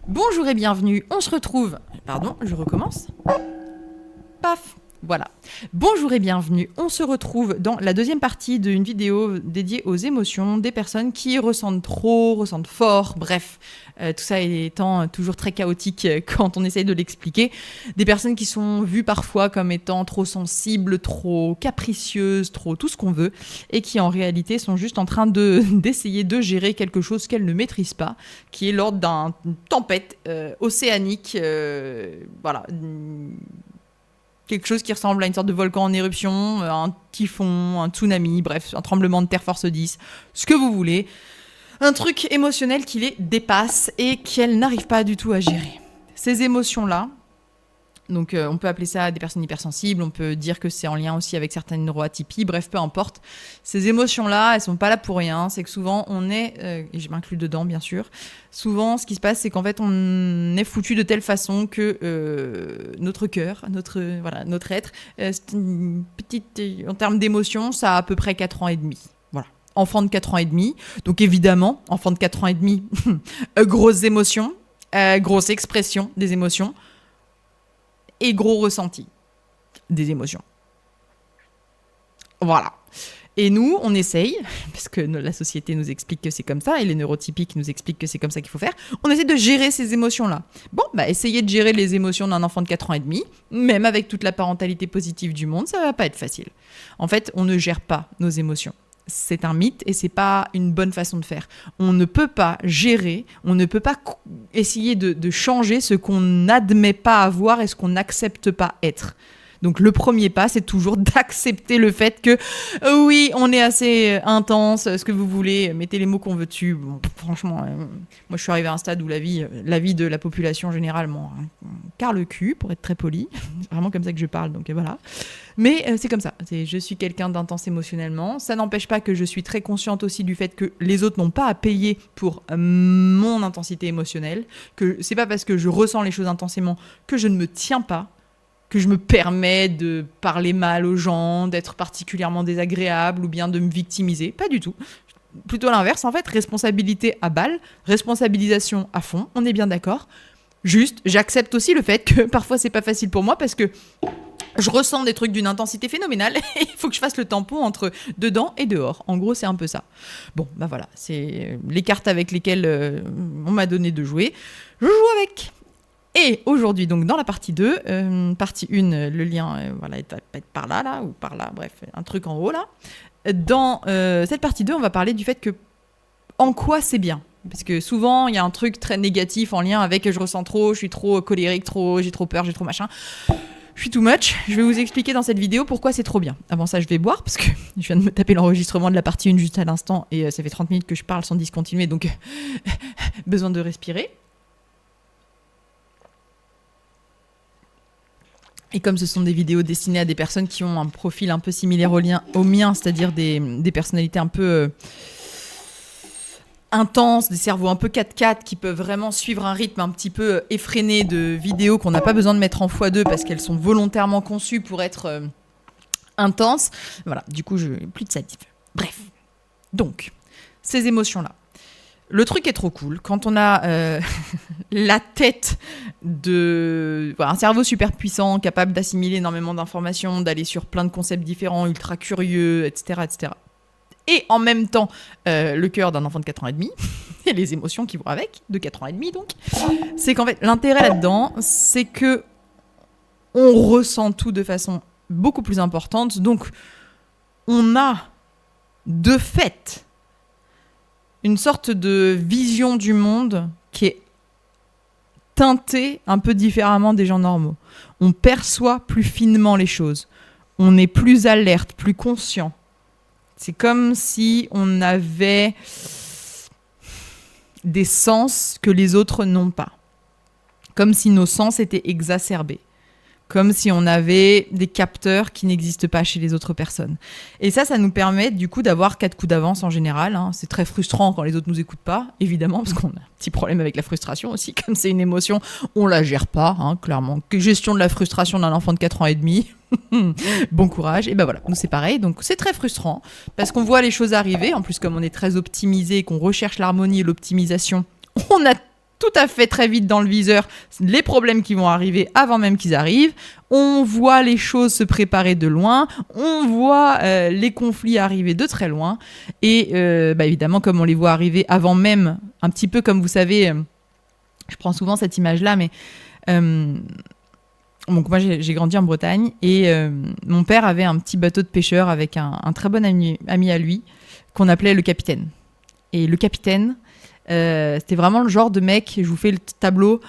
Bonjour et bienvenue, on se retrouve... Pardon, je recommence. Paf, voilà. Bonjour et bienvenue, on se retrouve dans la deuxième partie d'une vidéo dédiée aux émotions des personnes qui ressentent trop, ressentent fort, bref. Tout ça étant toujours très chaotique quand on essaye de l'expliquer. Des personnes qui sont vues parfois comme étant trop sensibles, trop capricieuses, trop tout ce qu'on veut, et qui en réalité sont juste en train d'essayer de gérer quelque chose qu'elles ne maîtrisent pas, qui est l'ordre d'une tempête océanique, voilà, quelque chose qui ressemble à une sorte de volcan en éruption, un typhon, un tsunami, bref, un tremblement de terre force 10, ce que vous voulez. Un truc émotionnel qui les dépasse et qu'elles n'arrivent pas du tout à gérer. Ces émotions-là, donc on peut appeler ça des personnes hypersensibles, on peut dire que c'est en lien aussi avec certaines neuroatypies, bref, peu importe. Ces émotions-là, elles sont pas là pour rien, c'est que souvent on est, et je m'inclus dedans bien sûr, souvent ce qui se passe c'est qu'en fait on est foutu de telle façon que notre cœur, notre être, c'est une petite, en termes d'émotions, ça a à peu près 4 ans et demi. Enfant de 4 ans et demi, donc évidemment, enfant de 4 ans et demi, grosses émotions, grosse expression des émotions, et gros ressenti des émotions. Voilà. Et nous, on essaye, parce que la société nous explique que c'est comme ça, et les neurotypiques nous expliquent que c'est comme ça qu'il faut faire, on essaie de gérer ces émotions-là. Bon, essayez de gérer les émotions d'un enfant de 4 ans et demi, même avec toute la parentalité positive du monde, ça va pas être facile. En fait, on ne gère pas nos émotions. C'est un mythe et c'est pas une bonne façon de faire. On ne peut pas gérer, on ne peut pas essayer de changer ce qu'on n'admet pas avoir et ce qu'on n'accepte pas être. Donc le premier pas, c'est toujours d'accepter le fait que oui, on est assez intense, ce que vous voulez, mettez les mots qu'on veut dessus. Bon, franchement, moi je suis arrivée à un stade où la vie de la population généralement carre le cul, pour être très poli. C'est vraiment comme ça que je parle, donc voilà. Mais c'est comme ça, je suis quelqu'un d'intense émotionnellement. Ça n'empêche pas que je suis très consciente aussi du fait que les autres n'ont pas à payer pour mon intensité émotionnelle, que c'est pas parce que je ressens les choses intensément que je ne me tiens pas, que je me permets de parler mal aux gens, d'être particulièrement désagréable ou bien de me victimiser. Pas du tout. Plutôt l'inverse, en fait, responsabilité à balle, responsabilisation à fond, on est bien d'accord. Juste, j'accepte aussi le fait que parfois c'est pas facile pour moi parce que je ressens des trucs d'une intensité phénoménale et il faut que je fasse le tampon entre dedans et dehors. En gros, c'est un peu ça. Bon, voilà, c'est les cartes avec lesquelles on m'a donné de jouer. Je joue avec. Et aujourd'hui, donc dans la partie 2, partie 1, le lien voilà, est par là, ou par là, bref, un truc en haut là. Dans cette partie 2, on va parler du fait que en quoi c'est bien. Parce que souvent, il y a un truc très négatif en lien avec je ressens trop, je suis trop colérique, j'ai trop peur, j'ai trop machin. Je suis too much. Je vais vous expliquer dans cette vidéo pourquoi c'est trop bien. Avant ça, je vais boire parce que je viens de me taper l'enregistrement de la partie 1 juste à l'instant et ça fait 30 minutes que je parle sans discontinuer, donc besoin de respirer. Et comme ce sont des vidéos destinées à des personnes qui ont un profil un peu similaire au mien, c'est-à-dire des personnalités un peu intenses, des cerveaux un peu 4x4 qui peuvent vraiment suivre un rythme un petit peu effréné de vidéos qu'on n'a pas besoin de mettre en x2 parce qu'elles sont volontairement conçues pour être intenses. Voilà, du coup, plus de satif. Bref, donc, ces émotions-là. Le truc est trop cool. Quand on a la tête un cerveau super puissant, capable d'assimiler énormément d'informations, d'aller sur plein de concepts différents, ultra curieux, etc., etc. Et en même temps, le cœur d'un enfant de 4 ans et demi, et les émotions qui vont avec, de 4 ans et demi donc, c'est qu'en fait, l'intérêt là-dedans, c'est que on ressent tout de façon beaucoup plus importante. Donc, on a, de fait, une sorte de vision du monde qui est teintée un peu différemment des gens normaux. On perçoit plus finement les choses. On est plus alerte, plus conscient. C'est comme si on avait des sens que les autres n'ont pas. Comme si nos sens étaient exacerbés. Comme si on avait des capteurs qui n'existent pas chez les autres personnes. Et ça nous permet du coup d'avoir 4 coups d'avance en général. Hein. C'est très frustrant quand les autres nous écoutent pas, évidemment, parce qu'on a un petit problème avec la frustration aussi. Comme c'est une émotion, on la gère pas, hein, clairement. Gestion de la frustration d'un enfant de 4 ans et demi. Bon courage. Et ben voilà, nous c'est pareil. Donc c'est très frustrant parce qu'on voit les choses arriver. En plus, comme on est très optimisé et qu'on recherche l'harmonie et l'optimisation, on a tout à fait très vite dans le viseur les problèmes qui vont arriver avant même qu'ils arrivent. On voit les choses se préparer de loin. On voit les conflits arriver de très loin. Et évidemment, comme on les voit arriver avant même, un petit peu comme vous savez, je prends souvent cette image-là, mais donc moi j'ai grandi en Bretagne et mon père avait un petit bateau de pêcheur avec un très bon ami à lui qu'on appelait le capitaine. Et le capitaine, c'était vraiment le genre de mec, je vous fais le tableau,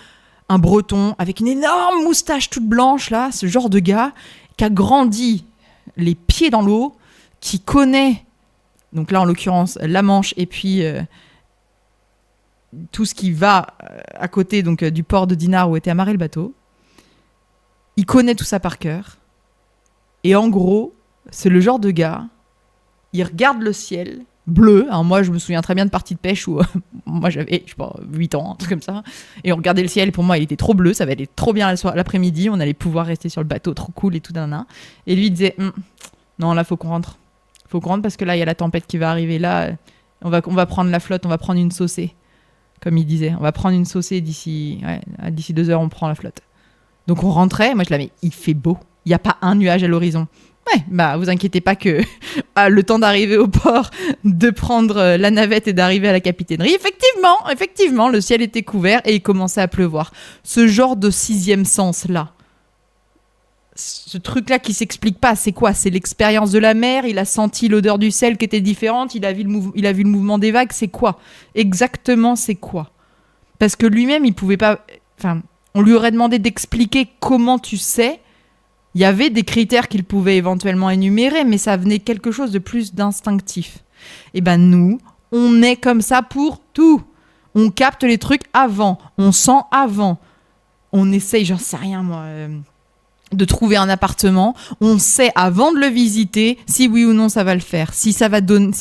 un breton avec une énorme moustache toute blanche, là, ce genre de gars qui a grandi les pieds dans l'eau, qui connaît, donc là en l'occurrence, la Manche et puis tout ce qui va à côté donc, du port de Dinard où était amarré le bateau. Il connaît tout ça par cœur. Et en gros, c'est le genre de gars, il regarde le ciel bleu. Alors moi, je me souviens très bien de parties de pêche où moi j'avais, je sais pas, 8 ans, un truc comme ça. Et on regardait le ciel et pour moi, il était trop bleu. Ça va aller trop bien l'après-midi. On allait pouvoir rester sur le bateau, trop cool et tout. Et lui, il disait, non, là, faut qu'on rentre. Faut qu'on rentre parce que là, il y a la tempête qui va arriver. Là, on va prendre la flotte, on va prendre une saucée. Comme il disait, on va prendre une saucée d'ici 2 heures, on prend la flotte. Donc on rentrait, moi je l'avais, il fait beau, il n'y a pas un nuage à l'horizon. Ouais, vous inquiétez pas que le temps d'arriver au port, de prendre la navette et d'arriver à la capitainerie, effectivement, le ciel était couvert et il commençait à pleuvoir. Ce genre de sixième sens-là, ce truc-là qui s'explique pas, c'est quoi ? C'est l'expérience de la mer, il a senti l'odeur du sel qui était différente, il a vu le mouvement des vagues, c'est quoi ? Exactement, c'est quoi ? Parce que lui-même, il pouvait pas... Enfin, on lui aurait demandé d'expliquer comment tu sais. Il y avait des critères qu'il pouvait éventuellement énumérer, mais ça venait quelque chose de plus d'instinctif. Et nous, on est comme ça pour tout. On capte les trucs avant, on sent avant. On essaye, j'en sais rien moi... de trouver un appartement, on sait avant de le visiter si oui ou non ça va le faire, si ça va donner,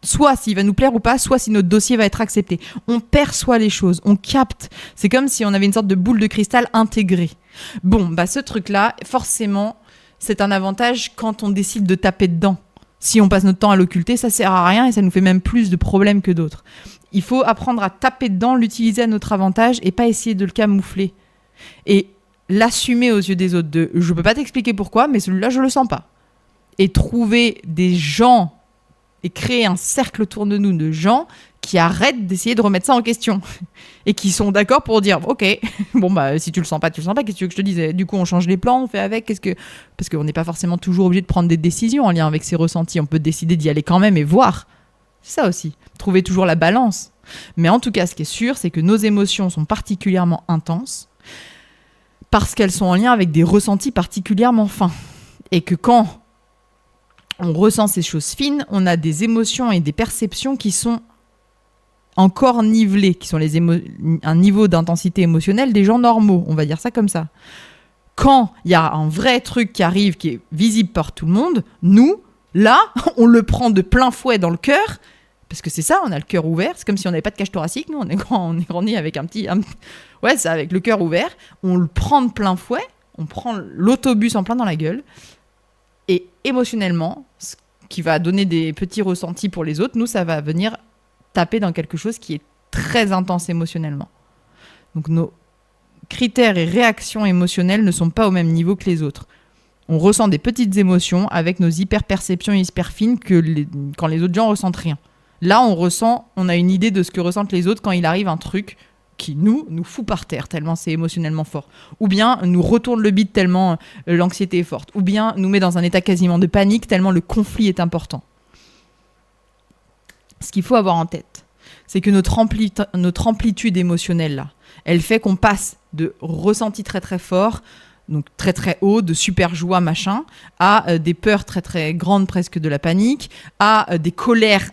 soit s'il va nous plaire ou pas, soit si notre dossier va être accepté. On perçoit les choses, on capte. C'est comme si on avait une sorte de boule de cristal intégrée. Bon, ce truc-là, forcément, c'est un avantage quand on décide de taper dedans. Si on passe notre temps à l'occulter, ça sert à rien et ça nous fait même plus de problèmes que d'autres. Il faut apprendre à taper dedans, l'utiliser à notre avantage et pas essayer de le camoufler. Et l'assumer aux yeux des autres je peux pas t'expliquer pourquoi, mais celui-là, je le sens pas. Et trouver des gens et créer un cercle autour de nous de gens qui arrêtent d'essayer de remettre ça en question et qui sont d'accord pour dire ok, si tu le sens pas, qu'est-ce que tu veux que je te dise ? Du coup, on change les plans, on fait avec, parce qu'on n'est pas forcément toujours obligé de prendre des décisions en lien avec ses ressentis. On peut décider d'y aller quand même et voir. C'est ça aussi, trouver toujours la balance. Mais en tout cas, ce qui est sûr, c'est que nos émotions sont particulièrement intenses parce qu'elles sont en lien avec des ressentis particulièrement fins. Et que quand on ressent ces choses fines, on a des émotions et des perceptions qui sont encore nivelées, qui sont un niveau d'intensité émotionnelle des gens normaux, on va dire ça comme ça. Quand il y a un vrai truc qui arrive, qui est visible par tout le monde, nous, là, on le prend de plein fouet dans le cœur, parce que c'est ça, on a le cœur ouvert, c'est comme si on n'avait pas de cage thoracique, nous, on est grandi avec ouais, c'est avec le cœur ouvert, on le prend de plein fouet, on prend l'autobus en plein dans la gueule, et émotionnellement, ce qui va donner des petits ressentis pour les autres, nous, ça va venir taper dans quelque chose qui est très intense émotionnellement. Donc nos critères et réactions émotionnelles ne sont pas au même niveau que les autres. On ressent des petites émotions avec nos hyper-perceptions hyper fines quand les autres gens ressentent rien. Là, on a une idée de ce que ressentent les autres quand il arrive un truc qui nous fout par terre tellement c'est émotionnellement fort. Ou bien nous retourne le bide tellement l'anxiété est forte. Ou bien nous met dans un état quasiment de panique tellement le conflit est important. Ce qu'il faut avoir en tête, c'est que notre amplitude émotionnelle, là, elle fait qu'on passe de ressentis très très forts, donc très très haut, de super joie machin, à des peurs très très grandes, presque de la panique, à des colères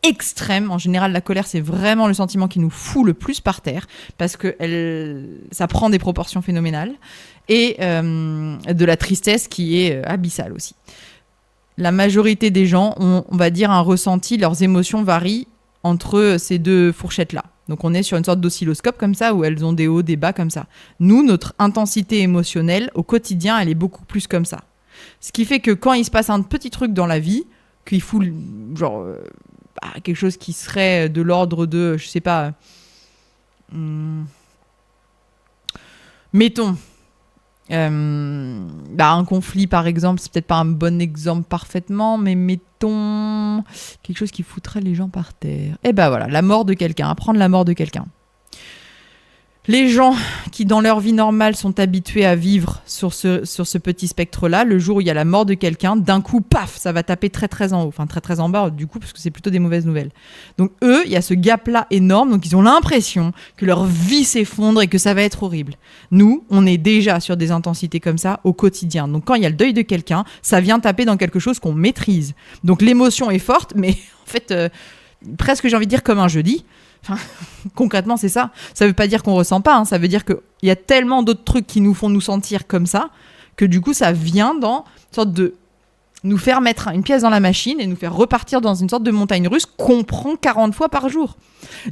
extrême. En général, la colère, c'est vraiment le sentiment qui nous fout le plus par terre parce que ça prend des proportions phénoménales et de la tristesse qui est abyssale aussi. La majorité des gens ont, on va dire, un ressenti, leurs émotions varient entre ces deux fourchettes-là. Donc on est sur une sorte d'oscilloscope comme ça où elles ont des hauts, des bas comme ça. Nous, notre intensité émotionnelle au quotidien, elle est beaucoup plus comme ça. Ce qui fait que quand il se passe un petit truc dans la vie, qu'il fout genre quelque chose qui serait de l'ordre de, je sais pas, Mettons, un conflit par exemple, c'est peut-être pas un bon exemple parfaitement, mais mettons quelque chose qui foutrait les gens par terre. Et ben voilà, la mort de quelqu'un, apprendre la mort de quelqu'un. Les gens qui, dans leur vie normale, sont habitués à vivre sur ce petit spectre-là, le jour où il y a la mort de quelqu'un, d'un coup, paf, ça va taper très très en haut. Enfin, très très en bas, du coup, parce que c'est plutôt des mauvaises nouvelles. Donc eux, il y a ce gap-là énorme, donc ils ont l'impression que leur vie s'effondre et que ça va être horrible. Nous, on est déjà sur des intensités comme ça au quotidien. Donc quand il y a le deuil de quelqu'un, ça vient taper dans quelque chose qu'on maîtrise. Donc l'émotion est forte, mais en fait, presque j'ai envie de dire comme un jeudi. Enfin, concrètement, c'est ça. Ça veut pas dire qu'on ressent pas. Ça veut dire qu'il y a tellement d'autres trucs qui nous font nous sentir comme ça que du coup, ça vient dans une sorte de nous faire mettre une pièce dans la machine et nous faire repartir dans une sorte de montagne russe qu'on prend 40 fois par jour.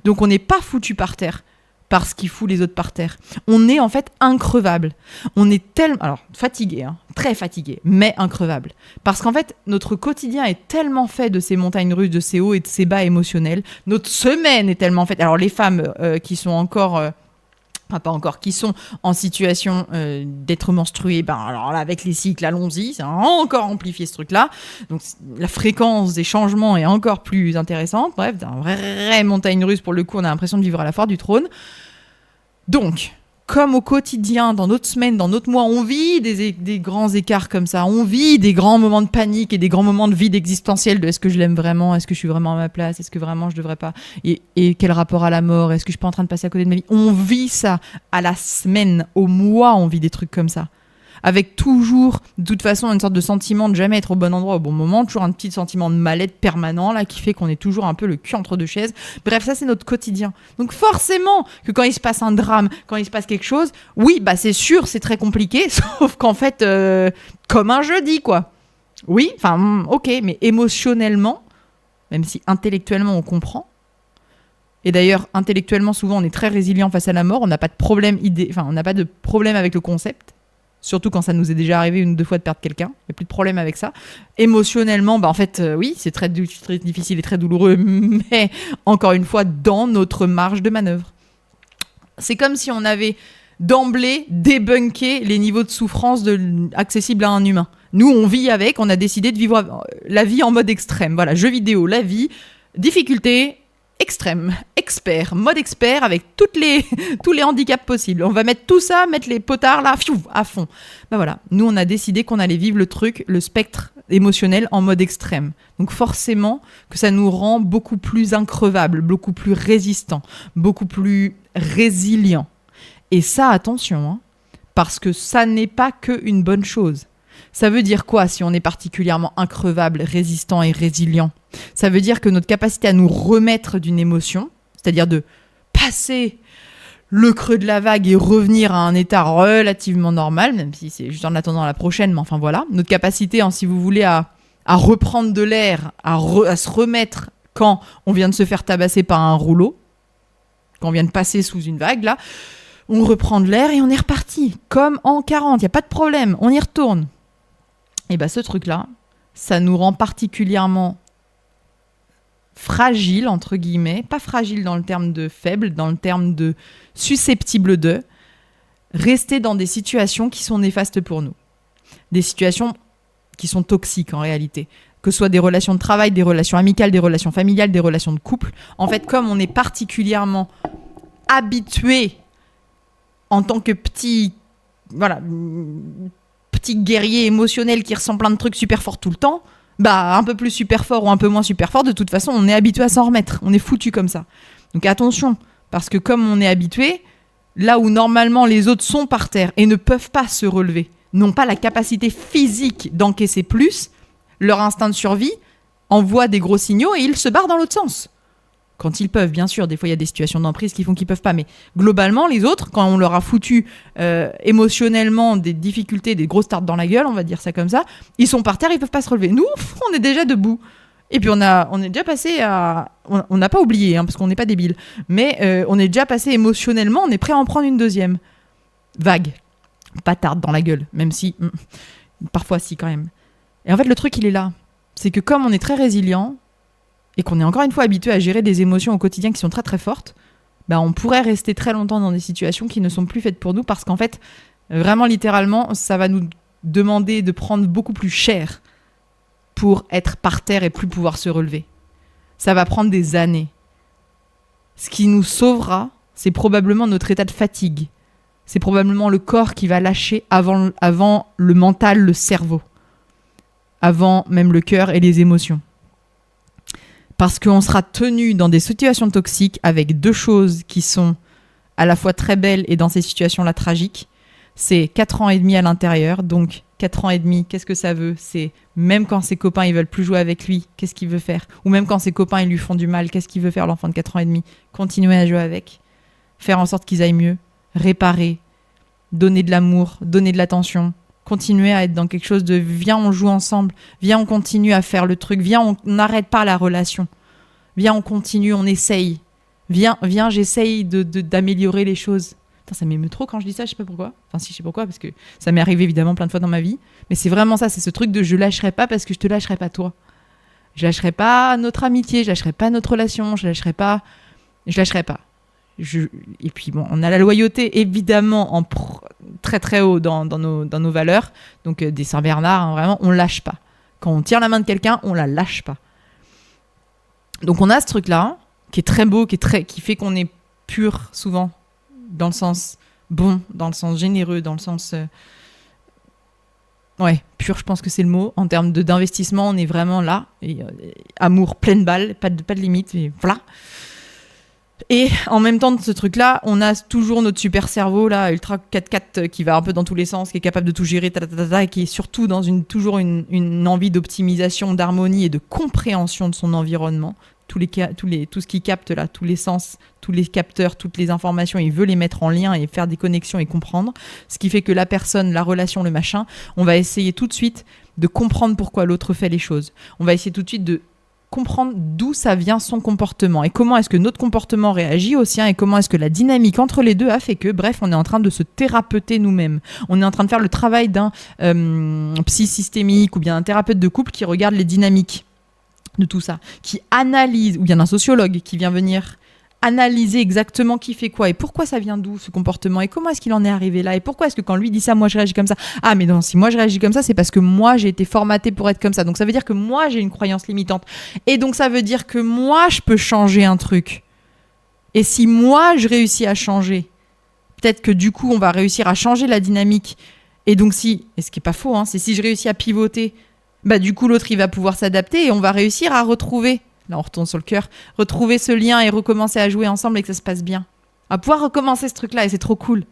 Donc, on n'est pas foutu par terre parce qu'il fout les autres par terre. On est en fait increvable. On est tellement... Alors, fatigué, très fatigué, mais increvable. Parce qu'en fait, notre quotidien est tellement fait de ces montagnes russes, de ces hauts et de ces bas émotionnels. Notre semaine est tellement faite... Alors, les femmes qui sont encore... Enfin, pas encore, qui sont en situation d'être menstruées, alors là, avec les cycles, allons-y, ça a encore amplifié ce truc-là. Donc, la fréquence des changements est encore plus intéressante. Bref, c'est une vraie montagne russe, pour le coup, on a l'impression de vivre à la foire du trône. Donc, comme au quotidien, dans notre semaine, dans notre mois, on vit des grands écarts comme ça, on vit des grands moments de panique et des grands moments de vide existentiel de est-ce que je l'aime vraiment, est-ce que je suis vraiment à ma place, est-ce que vraiment je devrais pas, et quel rapport à la mort, est-ce que je suis pas en train de passer à côté de ma vie. On vit ça à la semaine, au mois, on vit des trucs comme ça. Avec toujours, de toute façon, une sorte de sentiment de jamais être au bon endroit au bon moment, toujours un petit sentiment de mal-être permanent là qui fait qu'on est toujours un peu le cul entre deux chaises. Bref, ça c'est notre quotidien. Donc forcément que quand il se passe un drame, quand il se passe quelque chose, oui, c'est sûr, c'est très compliqué, sauf qu'en fait, comme un jeudi quoi. Oui, enfin, ok, mais émotionnellement, même si intellectuellement on comprend, et d'ailleurs, intellectuellement, souvent, on est très résilient face à la mort, on n'a pas de problème on n'a pas de problème avec le concept. Surtout quand ça nous est déjà arrivé 1 ou 2 fois de perdre quelqu'un. Il n'y a plus de problème avec ça. Émotionnellement, en fait, oui, c'est très difficile et très douloureux, mais encore une fois, dans notre marge de manœuvre. C'est comme si on avait d'emblée débunké les niveaux de souffrance accessibles à un humain. Nous, on vit avec, on a décidé de vivre la vie en mode extrême. Voilà, jeu vidéo, la vie, difficulté, extrême, expert, mode expert avec tous les handicaps possibles. On va mettre tout ça, mettre les potards là, à fond. Voilà, nous on a décidé qu'on allait vivre le spectre émotionnel en mode extrême. Donc forcément que ça nous rend beaucoup plus increvables, beaucoup plus résistants, beaucoup plus résilients. Et ça, attention, parce que ça n'est pas qu'une bonne chose. Ça veut dire quoi si on est particulièrement increvable, résistant et résilient ? Ça veut dire que notre capacité à nous remettre d'une émotion, c'est-à-dire de passer le creux de la vague et revenir à un état relativement normal, même si c'est juste en attendant la prochaine, mais enfin voilà, notre capacité, si vous voulez, à reprendre de l'air, à se remettre quand on vient de se faire tabasser par un rouleau, quand on vient de passer sous une vague, là, on reprend de l'air et on est reparti, comme en 40, il n'y a pas de problème, on y retourne. Et ce truc-là, ça nous rend particulièrement fragile, entre guillemets, pas fragile dans le terme de faible, dans le terme de susceptible de, rester dans des situations qui sont néfastes pour nous. Des situations qui sont toxiques en réalité. Que ce soit des relations de travail, des relations amicales, des relations familiales, des relations de couple. En fait, comme on est particulièrement habitué en tant que petit guerrier émotionnel qui ressent plein de trucs super forts tout le temps, un peu plus super fort ou un peu moins super fort, de toute façon, on est habitué à s'en remettre. On est foutu comme ça. Donc attention, parce que comme on est habitué, là où normalement les autres sont par terre et ne peuvent pas se relever, n'ont pas la capacité physique d'encaisser plus, leur instinct de survie envoie des gros signaux et ils se barrent dans l'autre sens. Quand ils peuvent, bien sûr, des fois il y a des situations d'emprise qui font qu'ils peuvent pas, mais globalement les autres, quand on leur a foutu émotionnellement des difficultés, des grosses tartes dans la gueule, on va dire ça comme ça, ils sont par terre, ils peuvent pas se relever. Nous, on est déjà debout. Et puis on est déjà passé à... On n'a pas oublié, parce qu'on n'est pas débiles, mais on est déjà passé émotionnellement, on est prêt à en prendre une deuxième. Vague. Pas tarte dans la gueule, même si... parfois si quand même. Et en fait le truc il est là. C'est que comme on est très résilient, et qu'on est encore une fois habitué à gérer des émotions au quotidien qui sont très très fortes, bah, on pourrait rester très longtemps dans des situations qui ne sont plus faites pour nous parce qu'en fait, vraiment littéralement, ça va nous demander de prendre beaucoup plus cher pour être par terre et plus pouvoir se relever. Ça va prendre des années. Ce qui nous sauvera, c'est probablement notre état de fatigue. C'est probablement le corps qui va lâcher avant le mental, le cerveau. Avant même le cœur et les émotions. Parce qu'on sera tenu dans des situations toxiques avec deux choses qui sont à la fois très belles et dans ces situations-là tragiques. C'est 4 ans et demi à l'intérieur, donc 4 ans et demi, qu'est-ce que ça veut ? C'est même quand ses copains ils veulent plus jouer avec lui, qu'est-ce qu'il veut faire ? Ou même quand ses copains ils lui font du mal, qu'est-ce qu'il veut faire l'enfant de 4 ans et demi ? Continuer à jouer avec, faire en sorte qu'ils aillent mieux, réparer, donner de l'amour, donner de l'attention, continuer à être dans quelque chose de viens on joue ensemble, viens on continue à faire le truc, viens on n'arrête pas la relation, viens on continue, on essaye, viens j'essaye d'améliorer les choses. Putain, ça m'émeut trop quand je dis ça, je sais pas pourquoi. Enfin si, je sais pourquoi, parce que ça m'est arrivé évidemment plein de fois dans ma vie. Mais c'est vraiment ça, c'est ce truc de je lâcherai pas parce que je te lâcherai pas toi. Je lâcherai pas notre amitié, je lâcherai pas notre relation, je lâcherai pas. Et puis bon, on a la loyauté évidemment très très haut dans nos valeurs. Donc des Saint-Bernard, hein, vraiment, on lâche pas. Quand on tire la main de quelqu'un, on la lâche pas. Donc on a ce truc-là, qui est très beau, qui fait qu'on est pur souvent. Dans le sens bon, dans le sens généreux, dans le sens... pur, je pense que c'est le mot. En termes d'investissement, on est vraiment là. Et, amour, pleine balle, pas de limite, et voilà. Et en même temps de ce truc-là, on a toujours notre super cerveau, là, Ultra 4x4, qui va un peu dans tous les sens, qui est capable de tout gérer, et qui est surtout dans toujours une envie d'optimisation, d'harmonie et de compréhension de son environnement. Tout ce qui capte là, tous les sens, tous les capteurs, toutes les informations, il veut les mettre en lien et faire des connexions et comprendre. Ce qui fait que la personne, la relation, le machin, on va essayer tout de suite de comprendre pourquoi l'autre fait les choses. On va essayer tout de suite de comprendre d'où ça vient son comportement et comment est-ce que notre comportement réagit au sien et comment est-ce que la dynamique entre les deux a fait que, bref, on est en train de se thérapeuter nous-mêmes. On est en train de faire le travail d'un psy systémique ou bien un thérapeute de couple qui regarde les dynamiques de tout ça, qui analyse, ou bien un sociologue qui vient venir analyser exactement qui fait quoi et pourquoi ça vient d'où ce comportement et comment est-ce qu'il en est arrivé là et pourquoi est-ce que quand lui dit ça, moi je réagis comme ça. Ah mais non, si moi je réagis comme ça, c'est parce que moi j'ai été formatée pour être comme ça. Donc ça veut dire que moi j'ai une croyance limitante. Et donc ça veut dire que moi je peux changer un truc. Et si moi je réussis à changer, peut-être que du coup on va réussir à changer la dynamique. Et donc et ce qui est pas faux, hein, c'est si je réussis à pivoter, bah du coup l'autre il va pouvoir s'adapter et on va réussir à retrouver, là on retourne sur le cœur, retrouver ce lien et recommencer à jouer ensemble et que ça se passe bien. À pouvoir recommencer ce truc-là et c'est trop cool.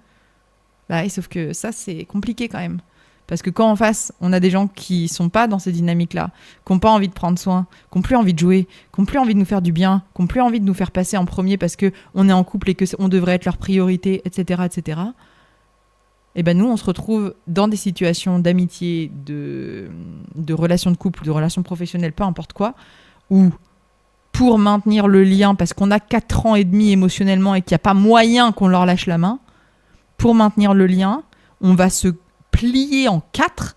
Bah, et sauf que ça c'est compliqué quand même. Parce que quand en face, on a des gens qui sont pas dans ces dynamiques-là, qui n'ont pas envie de prendre soin, qui n'ont plus envie de jouer, qui n'ont plus envie de nous faire du bien, qui n'ont plus envie de nous faire passer en premier parce qu'on est en couple et qu'on devrait être leur priorité, etc., etc., et ben nous, on se retrouve dans des situations d'amitié, de relations de couple, de relations professionnelles, peu importe quoi, où pour maintenir le lien, parce qu'on a 4 ans et demi émotionnellement et qu'il n'y a pas moyen qu'on leur lâche la main, pour maintenir le lien, on va se plier en 4,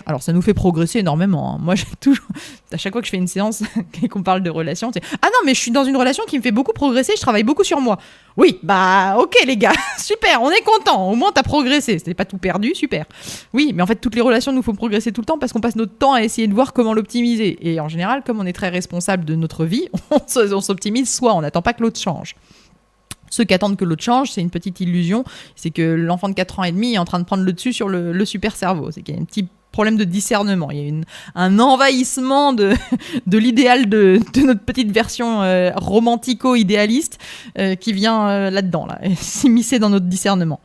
alors ça nous fait progresser énormément, hein. Moi j'ai toujours, à chaque fois que je fais une séance et qu'on parle de relations, c'est ah non mais je suis dans une relation qui me fait beaucoup progresser, je travaille beaucoup sur moi. Oui, bah ok les gars, super, on est content, au moins t'as progressé, c'était pas tout perdu, super. Oui, mais en fait toutes les relations nous font progresser tout le temps parce qu'on passe notre temps à essayer de voir comment l'optimiser. Et en général, comme on est très responsable de notre vie, on s'optimise soi, on n'attend pas que l'autre change. Ceux qui attendent que l'autre change, c'est une petite illusion, c'est que l'enfant de 4 ans et demi est en train de prendre le dessus sur le super cerveau, c'est qu'il y a un petit problème de discernement, il y a un envahissement de l'idéal de notre petite version romantico-idéaliste qui vient là-dedans, là, s'immiscer dans notre discernement.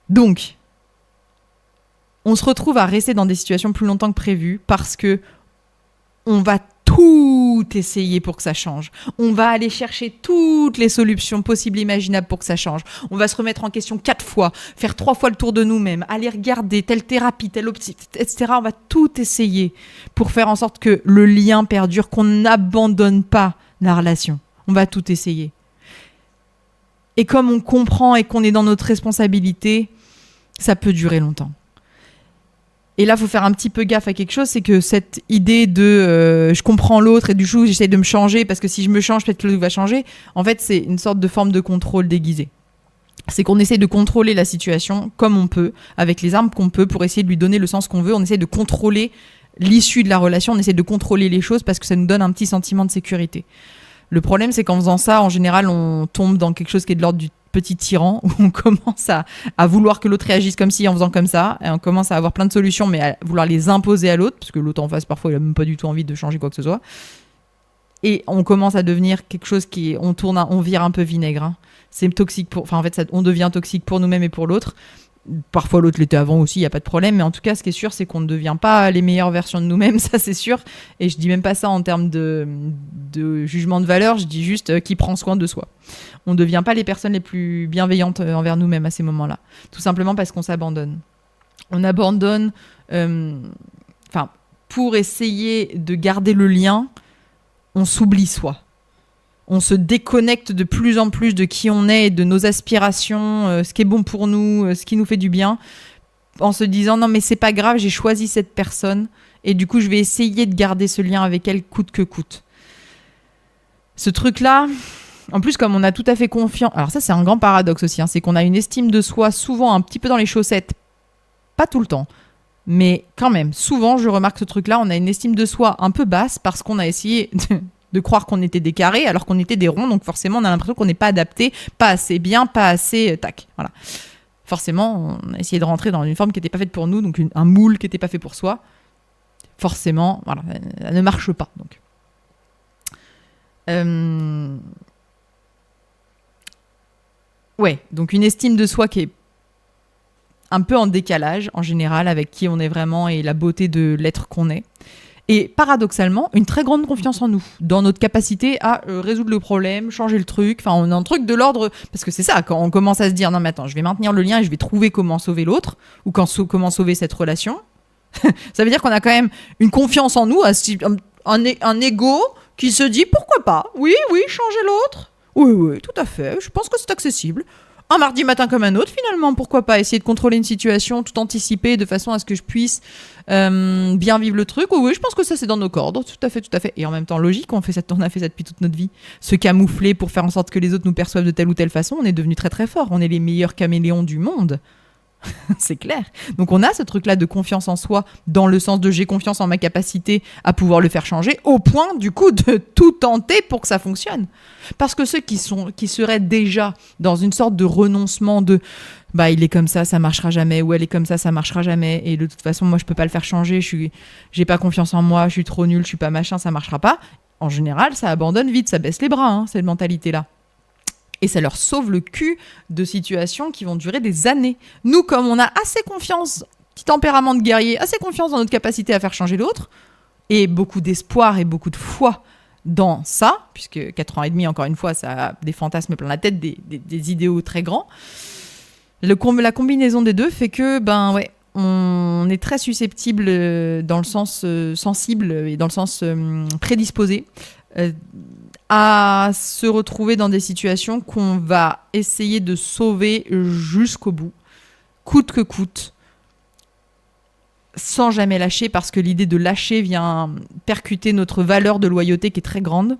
Donc, on se retrouve à rester dans des situations plus longtemps que prévu parce que on va tout essayer pour que ça change. On va aller chercher toutes les solutions possibles et imaginables pour que ça change. On va se remettre en question 4 fois, faire 3 fois le tour de nous-mêmes, aller regarder telle thérapie, telle optique, etc. On va tout essayer pour faire en sorte que le lien perdure, qu'on n'abandonne pas la relation. On va tout essayer. Et comme on comprend et qu'on est dans notre responsabilité, ça peut durer longtemps. Et là, il faut faire un petit peu gaffe à quelque chose, c'est que cette idée de je comprends l'autre et du coup, j'essaie de me changer parce que si je me change, peut-être que l'autre va changer. En fait, c'est une sorte de forme de contrôle déguisé. C'est qu'on essaie de contrôler la situation comme on peut, avec les armes qu'on peut, pour essayer de lui donner le sens qu'on veut. On essaie de contrôler l'issue de la relation, on essaie de contrôler les choses parce que ça nous donne un petit sentiment de sécurité. Le problème, c'est qu'en faisant ça, en général, on tombe dans quelque chose qui est de l'ordre du petit tyran, où on commence à vouloir que l'autre réagisse comme si en faisant comme ça, et on commence à avoir plein de solutions, mais à vouloir les imposer à l'autre, parce que l'autre en face, parfois, il a même pas du tout envie de changer quoi que ce soit. Et on commence à devenir quelque chose on vire un peu vinaigre. Hein. C'est toxique on devient toxique pour nous-mêmes et pour l'autre. Parfois l'autre l'était avant aussi, il n'y a pas de problème, mais en tout cas ce qui est sûr c'est qu'on ne devient pas les meilleures versions de nous-mêmes, ça c'est sûr, et je dis même pas ça en termes de jugement de valeur, je dis juste qui prend soin de soi. On ne devient pas les personnes les plus bienveillantes envers nous-mêmes à ces moments-là, tout simplement parce qu'on s'abandonne. On abandonne, pour essayer de garder le lien, on s'oublie soi. On se déconnecte de plus en plus de qui on est et de nos aspirations, ce qui est bon pour nous, ce qui nous fait du bien, en se disant non mais c'est pas grave, j'ai choisi cette personne et du coup je vais essayer de garder ce lien avec elle coûte que coûte. Ce truc-là, en plus comme on a tout à fait confiance, alors ça c'est un grand paradoxe aussi, hein, c'est qu'on a une estime de soi souvent un petit peu dans les chaussettes, pas tout le temps, mais quand même, souvent je remarque ce truc-là, on a une estime de soi un peu basse parce qu'on a essayé de croire qu'on était des carrés alors qu'on était des ronds, donc forcément on a l'impression qu'on n'est pas adapté, pas assez bien, pas assez tac. Voilà. Forcément, on a essayé de rentrer dans une forme qui n'était pas faite pour nous, donc un moule qui n'était pas fait pour soi. Forcément, voilà, ça ne marche pas. Donc. Ouais, donc une estime de soi qui est un peu en décalage en général avec qui on est vraiment et la beauté de l'être qu'on est. Et paradoxalement, une très grande confiance en nous, dans notre capacité à résoudre le problème, changer le truc. Enfin, on a un truc de l'ordre... Parce que c'est ça, quand on commence à se dire « Non, mais attends, je vais maintenir le lien et je vais trouver comment sauver l'autre, ou comment sauver cette relation. » Ça veut dire qu'on a quand même une confiance en nous, un ego qui se dit « Pourquoi pas ? Oui, changer l'autre. Oui, tout à fait. Je pense que c'est accessible. » Un mardi matin comme un autre, finalement, pourquoi pas essayer de contrôler une situation, tout anticiper de façon à ce que je puisse bien vivre le truc. Oui, je pense que ça, c'est dans nos cordes. Tout à fait. Et en même temps, logique, on a fait ça depuis toute notre vie. Se camoufler pour faire en sorte que les autres nous perçoivent de telle ou telle façon, on est devenu très très fort. On est les meilleurs caméléons du monde. C'est clair. Donc on a ce truc-là de confiance en soi, dans le sens de j'ai confiance en ma capacité à pouvoir le faire changer, au point du coup de tout tenter pour que ça fonctionne. Parce que ceux qui seraient déjà dans une sorte de renoncement de bah il est comme ça marchera jamais, ou elle est comme ça marchera jamais, et de toute façon moi je peux pas le faire changer, j'ai pas confiance en moi, je suis trop nulle, je suis pas machin, ça marchera pas. En général ça abandonne vite, ça baisse les bras, hein, cette mentalité-là. Et ça leur sauve le cul de situations qui vont durer des années. Nous, comme on a assez confiance, petit tempérament de guerrier, assez confiance dans notre capacité à faire changer l'autre, et beaucoup d'espoir et beaucoup de foi dans ça, puisque 4 ans et demi, encore une fois, ça a des fantasmes plein la tête, des idéaux très grands. La combinaison des deux fait que, on est très susceptible dans le sens sensible et dans le sens prédisposé à se retrouver dans des situations qu'on va essayer de sauver jusqu'au bout, coûte que coûte, sans jamais lâcher, parce que l'idée de lâcher vient percuter notre valeur de loyauté qui est très grande.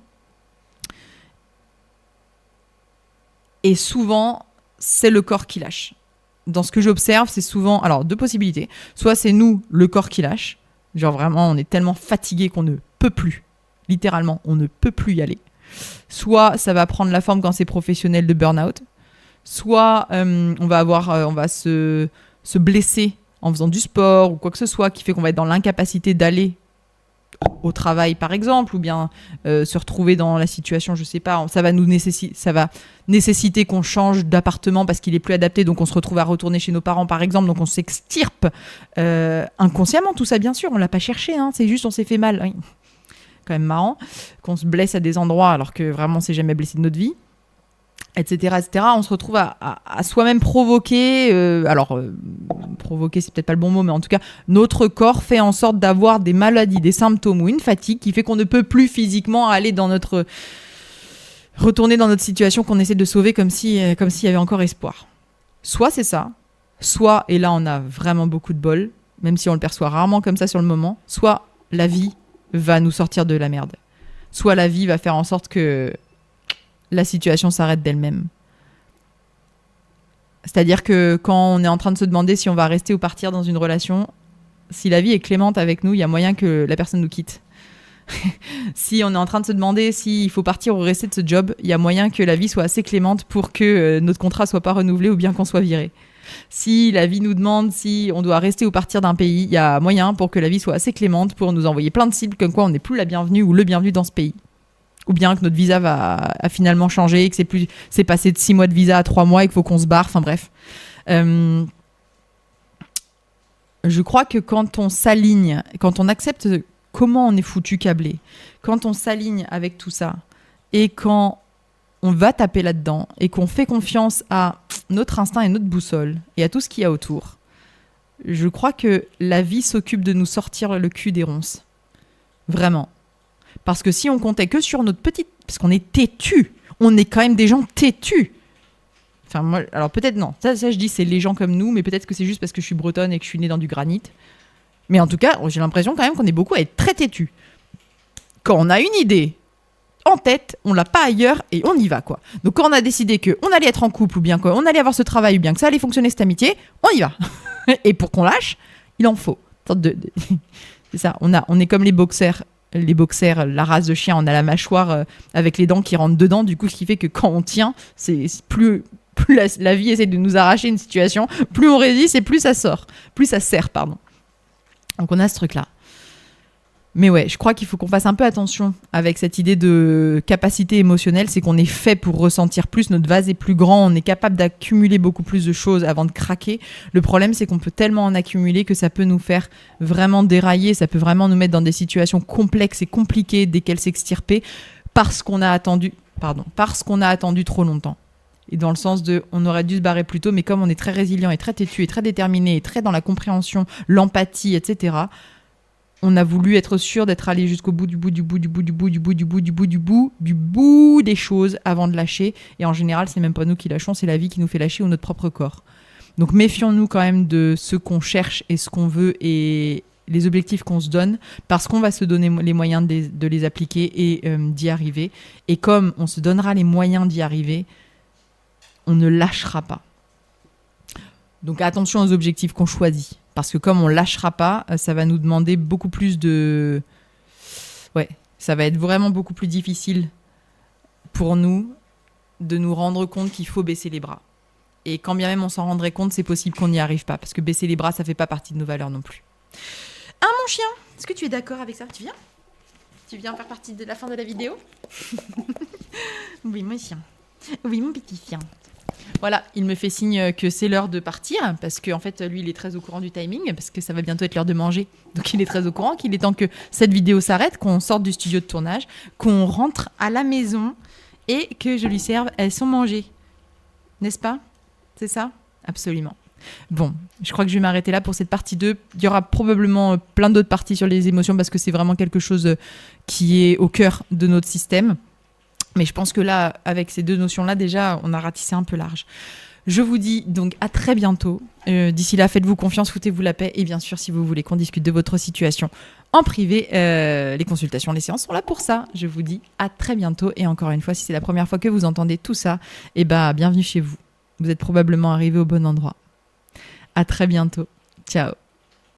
Et souvent, c'est le corps qui lâche. Dans ce que j'observe, c'est souvent... Alors, 2 possibilités. Soit c'est nous, le corps qui lâche. Genre vraiment, on est tellement fatigué qu'on ne peut plus. Littéralement, on ne peut plus y aller. Soit ça va prendre la forme quand c'est professionnel de burn-out. Soit on va se blesser en faisant du sport ou quoi que ce soit qui fait qu'on va être dans l'incapacité d'aller au travail par exemple, ou bien se retrouver dans la situation, je sais pas, ça va nécessiter qu'on change d'appartement parce qu'il est plus adapté, donc on se retrouve à retourner chez nos parents par exemple, donc on s'extirpe inconsciemment, tout ça bien sûr, on l'a pas cherché, hein, c'est juste on s'est fait mal. Oui. Quand même marrant qu'on se blesse à des endroits alors que vraiment on s'est jamais blessé de notre vie, etc. On se retrouve à soi-même provoquer, provoquer c'est peut-être pas le bon mot, mais en tout cas notre corps fait en sorte d'avoir des maladies, des symptômes ou une fatigue qui fait qu'on ne peut plus physiquement aller retourner dans notre situation qu'on essaie de sauver comme s'il y avait encore espoir. Soit c'est ça, soit, et là on a vraiment beaucoup de bol, même si on le perçoit rarement comme ça sur le moment, soit la vie va nous sortir de la merde. Soit la vie va faire en sorte que la situation s'arrête d'elle-même. C'est-à-dire que quand on est en train de se demander si on va rester ou partir dans une relation, si la vie est clémente avec nous, il y a moyen que la personne nous quitte. Si on est en train de se demander s'il faut partir ou rester de ce job, il y a moyen que la vie soit assez clémente pour que notre contrat soit pas renouvelé ou bien qu'on soit viré. Si la vie nous demande si on doit rester ou partir d'un pays, il y a moyen pour que la vie soit assez clémente pour nous envoyer plein de cibles comme quoi on n'est plus la bienvenue ou le bienvenu dans ce pays. Ou bien que notre visa a finalement changé et que c'est passé de 6 mois de visa à 3 mois et qu'il faut qu'on se barre. Enfin bref. Je crois que quand on s'aligne, quand on accepte comment on est foutu câblé, quand on s'aligne avec tout ça et quand on va taper là-dedans et qu'on fait confiance à notre instinct et notre boussole et à tout ce qu'il y a autour, je crois que la vie s'occupe de nous sortir le cul des ronces. Vraiment. Parce que si on comptait que sur notre petite... Parce qu'on est têtus. On est quand même des gens têtus. Enfin, moi... Alors peut-être non. Ça, je dis c'est les gens comme nous, mais peut-être que c'est juste parce que je suis bretonne et que je suis née dans du granit. Mais en tout cas, j'ai l'impression quand même qu'on est beaucoup à être très têtus. Quand on a une idée en tête, on l'a pas ailleurs et on y va, quoi. Donc quand on a décidé qu'on allait être en couple ou bien qu'on allait avoir ce travail ou bien que ça allait fonctionner cette amitié, on y va. Et pour qu'on lâche, il en faut. C'est ça, on est comme les boxers. Les boxers, la race de chien, on a la mâchoire avec les dents qui rentrent dedans, du coup ce qui fait que quand on tient, c'est plus la vie essaie de nous arracher une situation, plus on résiste et plus ça sort, plus ça serre, pardon. Donc on a ce truc-là. Mais ouais, je crois qu'il faut qu'on fasse un peu attention avec cette idée de capacité émotionnelle, c'est qu'on est fait pour ressentir plus, notre vase est plus grand, on est capable d'accumuler beaucoup plus de choses avant de craquer. Le problème, c'est qu'on peut tellement en accumuler que ça peut nous faire vraiment dérailler, ça peut vraiment nous mettre dans des situations complexes et compliquées desquelles s'extirper parce qu'on a attendu trop longtemps. Et dans le sens de, on aurait dû se barrer plus tôt, mais comme on est très résilient et très têtu et très déterminé et très dans la compréhension, l'empathie, etc., on a voulu être sûr d'être allé jusqu'au bout des choses avant de lâcher. Et en général, c'est même pas nous qui lâchons, c'est la vie qui nous fait lâcher ou notre propre corps. Donc méfions-nous quand même de ce qu'on cherche et ce qu'on veut et les objectifs qu'on se donne, parce qu'on va se donner les moyens de les appliquer et d'y arriver. Et comme on se donnera les moyens d'y arriver, on ne lâchera pas. Donc attention aux objectifs qu'on choisit. Parce que comme on lâchera pas, ça va nous demander beaucoup plus de... Ouais, ça va être vraiment beaucoup plus difficile pour nous de nous rendre compte qu'il faut baisser les bras. Et quand bien même on s'en rendrait compte, c'est possible qu'on n'y arrive pas. Parce que baisser les bras, ça fait pas partie de nos valeurs non plus. Ah mon chien, est-ce que tu es d'accord avec ça ? Tu viens ? Tu viens faire partie de la fin de la vidéo ? Oui, mon chien. Oui, mon petit chien. Voilà, il me fait signe que c'est l'heure de partir, parce qu'en fait, lui, il est très au courant du timing, parce que ça va bientôt être l'heure de manger. Donc, il est très au courant qu'il est temps que cette vidéo s'arrête, qu'on sorte du studio de tournage, qu'on rentre à la maison et que je lui serve son manger. N'est-ce pas ? C'est ça ? Absolument. Bon, je crois que je vais m'arrêter là pour cette partie 2. Il y aura probablement plein d'autres parties sur les émotions, parce que c'est vraiment quelque chose qui est au cœur de notre système. Mais je pense que là, avec ces deux notions-là, déjà, on a ratissé un peu large. Je vous dis donc à très bientôt. D'ici là, faites-vous confiance, foutez-vous la paix. Et bien sûr, si vous voulez qu'on discute de votre situation en privé, les consultations, les séances sont là pour ça. Je vous dis à très bientôt. Et encore une fois, si c'est la première fois que vous entendez tout ça, bienvenue chez vous. Vous êtes probablement arrivé au bon endroit. À très bientôt. Ciao.